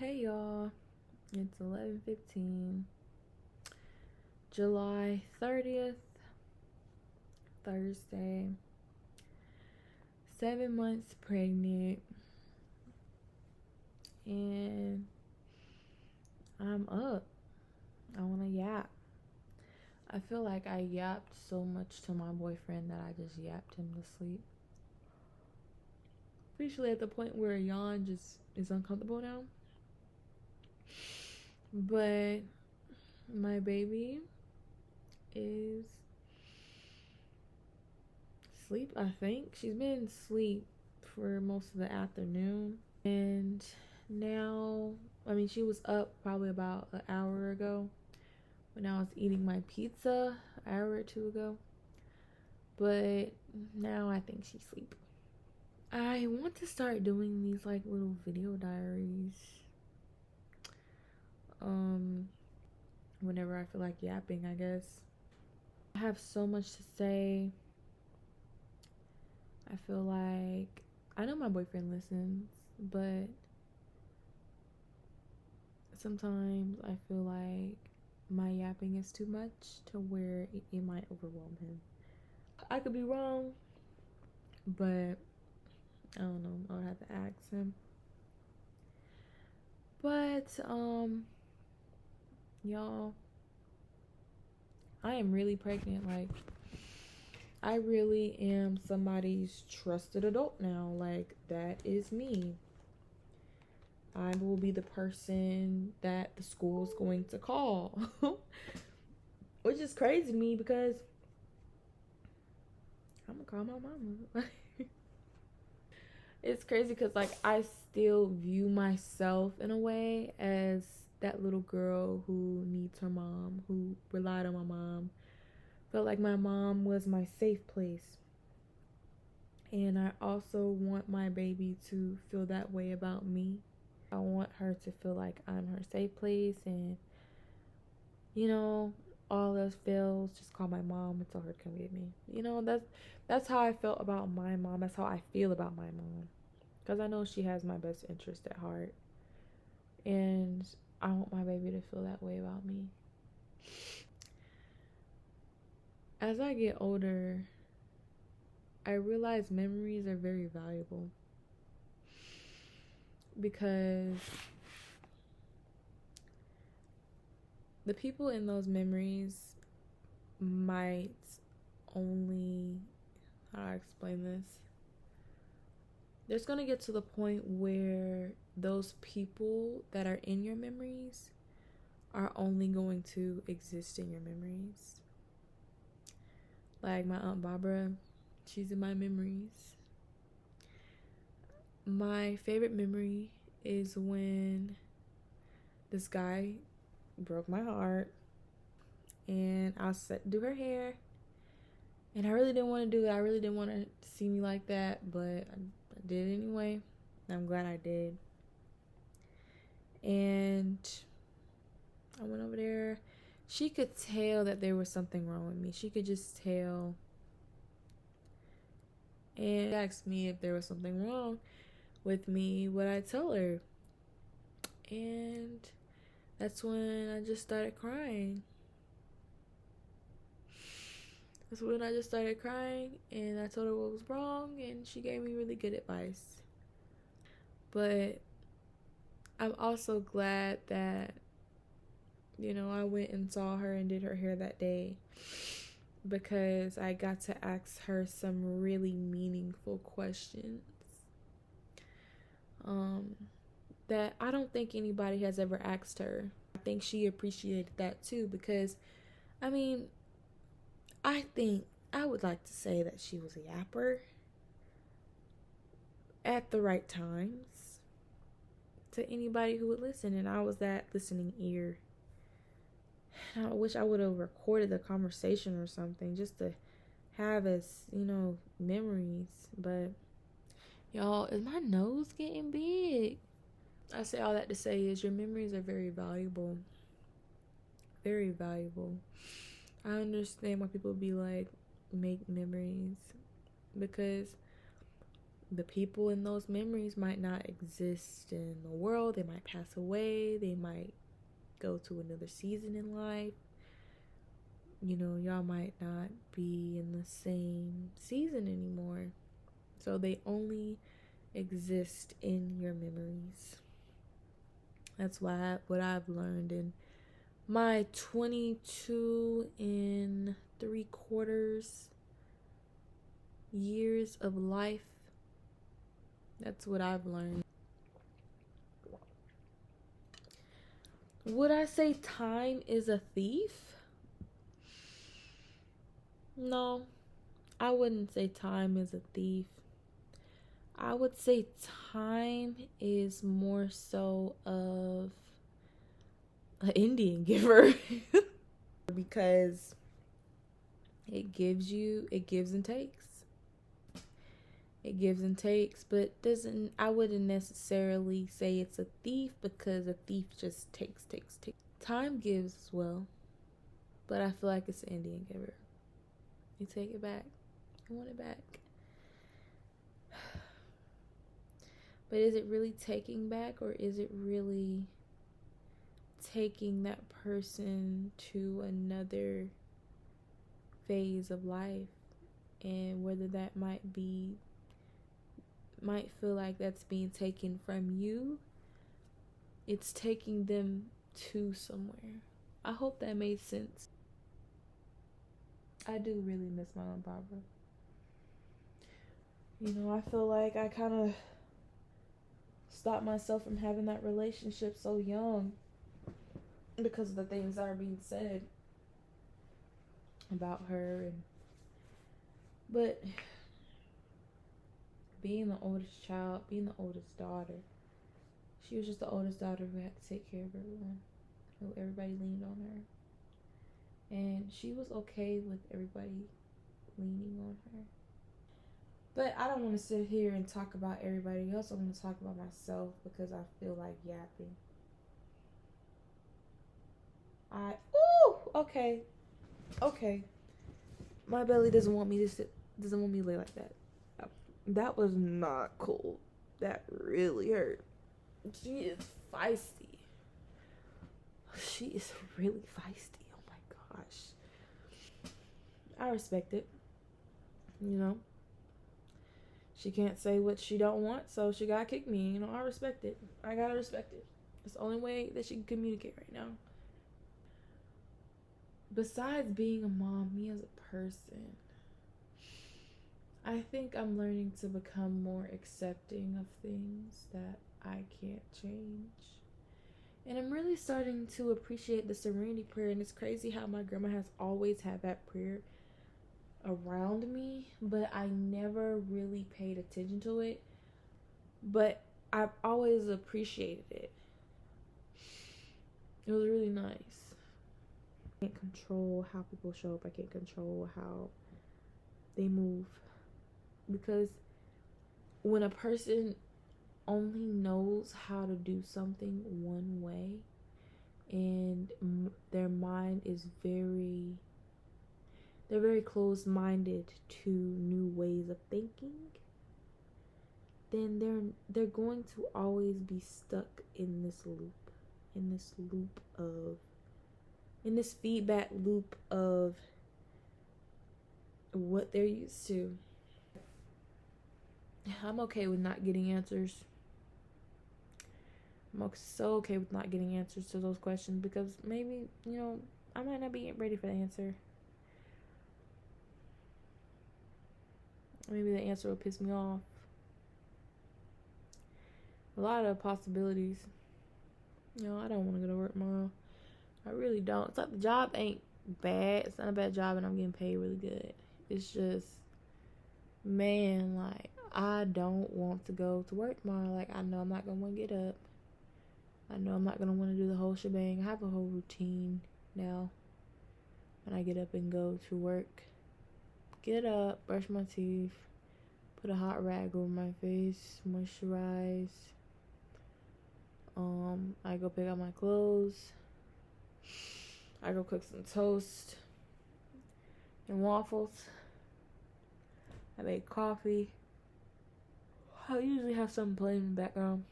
Hey y'all, it's 11:15, July 30th, Thursday. 7 months pregnant, and I'm up. I want to yap. I feel like I yapped so much to my boyfriend that I just yapped him to sleep. Officially at the point where a yawn just is uncomfortable now. But my baby is asleep, I think. She's been asleep for most of the afternoon. And now, she was up probably about an hour ago when I was eating my pizza an hour or two ago. But now I think she's asleep. I want to start doing these like little video diaries. Whenever I feel like yapping, I guess. I have so much to say. I feel like I know my boyfriend listens, but sometimes I feel like my yapping is too much to where it might overwhelm him. I could be wrong, but I don't know. I would have to ask him. But y'all, I am really pregnant. Like, I really am somebody's trusted adult now. Like, that is me. I will be the person that the school is going to call. Which is crazy to me because I'm gonna call my mama. It's crazy because like I still view myself in a way as that little girl who needs her mom, who relied on my mom. Felt like my mom was my safe place. And I also want my baby to feel that way about me. I want her to feel like I'm her safe place, and all else fails, just call my mom and tell her to come get me. That's how I felt about my mom. That's how I feel about my mom. Because I know she has my best interest at heart. And I want my baby to feel that way about me. As I get older, I realize memories are very valuable. Because the people in those memories might only, how do I explain this? There's going to get to the point where those people that are in your memories are only going to exist in your memories. Like my Aunt Barbara, she's in my memories. My favorite memory is when this guy broke my heart and I was set to do her hair. And I really didn't want to do it. I really didn't want her to see me like that, but I did it anyway. I'm glad I did. And I went over there. She could tell that there was something wrong with me. She could just tell. And she asked me if there was something wrong with me, would I tell her? And that's when I just started crying. And I told her what was wrong, and she gave me really good advice. But I'm also glad that, I went and saw her and did her hair that day, because I got to ask her some really meaningful questions that I don't think anybody has ever asked her. I think she appreciated that too, because I think I would like to say that she was a yapper at the right times to anybody who would listen, and I was that listening ear. I wish I would have recorded the conversation or something just to have as, memories. But y'all, is my nose getting big? I say all that to say is your memories are very valuable. Very valuable. I understand why people be like, make memories, because the people in those memories might not exist in the world. They might pass away. They might go to another season in life. You know, y'all might not be in the same season anymore. So they only exist in your memories. That's what I've learned in my 22 and 3/4 years of life. That's what I've learned. Would I say time is a thief? No, I wouldn't say time is a thief. I would say time is more so of an Indian giver. Because it gives and takes. It gives and takes, but I wouldn't necessarily say it's a thief, because a thief just takes. Time gives as well, but I feel like it's an Indian giver. You take it back. You want it back. But is it really taking back, or is it really taking that person to another phase of life? And whether that might feel like that's being taken from you, it's taking them to somewhere. I hope that made sense. I do really miss my Aunt Barbara. You know, I feel like I kind of stopped myself from having that relationship so young because of the things that are being said about her. But being the oldest child, being the oldest daughter, she was just the oldest daughter who had to take care of everyone, who everybody leaned on her. And she was okay with everybody leaning on her. But I don't want to sit here and talk about everybody else. I want to talk about myself, because I feel like yapping. Okay. My belly doesn't want me to sit, doesn't want me to lay like that. That was not cool. That really hurt. She is feisty. She is really feisty. Oh my gosh. I respect it. You know, she can't say what she don't want, so she gotta kick me. You know, I respect it. I gotta respect it. It's the only way that she can communicate right now. Besides being a mom, me as a person, I think I'm learning to become more accepting of things that I can't change. And I'm really starting to appreciate the serenity prayer. And it's crazy how my grandma has always had that prayer around me, but I never really paid attention to it. But I've always appreciated it. It was really nice. I can't control how people show up. I can't control how they move. Because when a person only knows how to do something one way, and their mind is they're very closed-minded to new ways of thinking, then they're going to always be stuck in this feedback loop of what they're used to. I'm okay with not getting answers. I'm so okay with not getting answers to those questions, because maybe, you know, I might not be ready for the answer. Maybe the answer will piss me off. A lot of possibilities. You know, I don't want to go to work tomorrow. I really don't. It's like the job ain't bad. It's not a bad job, and I'm getting paid really good. It's just, man, like, I don't want to go to work tomorrow. Like, I know I'm not going to want to get up. I know I'm not going to want to do the whole shebang. I have a whole routine now when I get up and go to work. Get up, brush my teeth, put a hot rag over my face, moisturize. I go pick up my clothes. I go cook some toast and waffles. I make coffee. I usually have something playing in the background,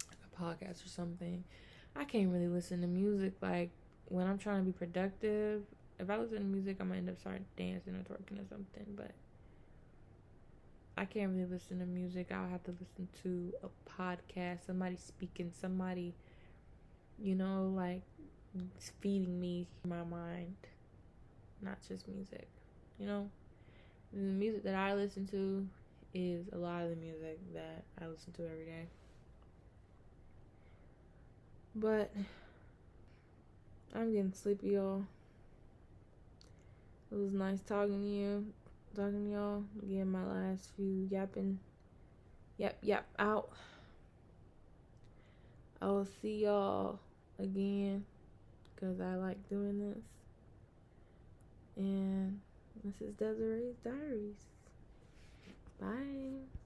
like a podcast or something. I can't really listen to music like when I'm trying to be productive. If I listen to music, I'm gonna end up starting dancing or twerking or something. But I can't really listen to music. I'll have to listen to a podcast, somebody speaking, somebody, like feeding me my mind, not just music. The music that I listen to is a lot of the music that I listen to every day. But I'm getting sleepy, y'all. It was nice talking to y'all. Again, my last few yapping. Yap out. I will see y'all again because I like doing this. And this is Desiree's Diaries. Bye.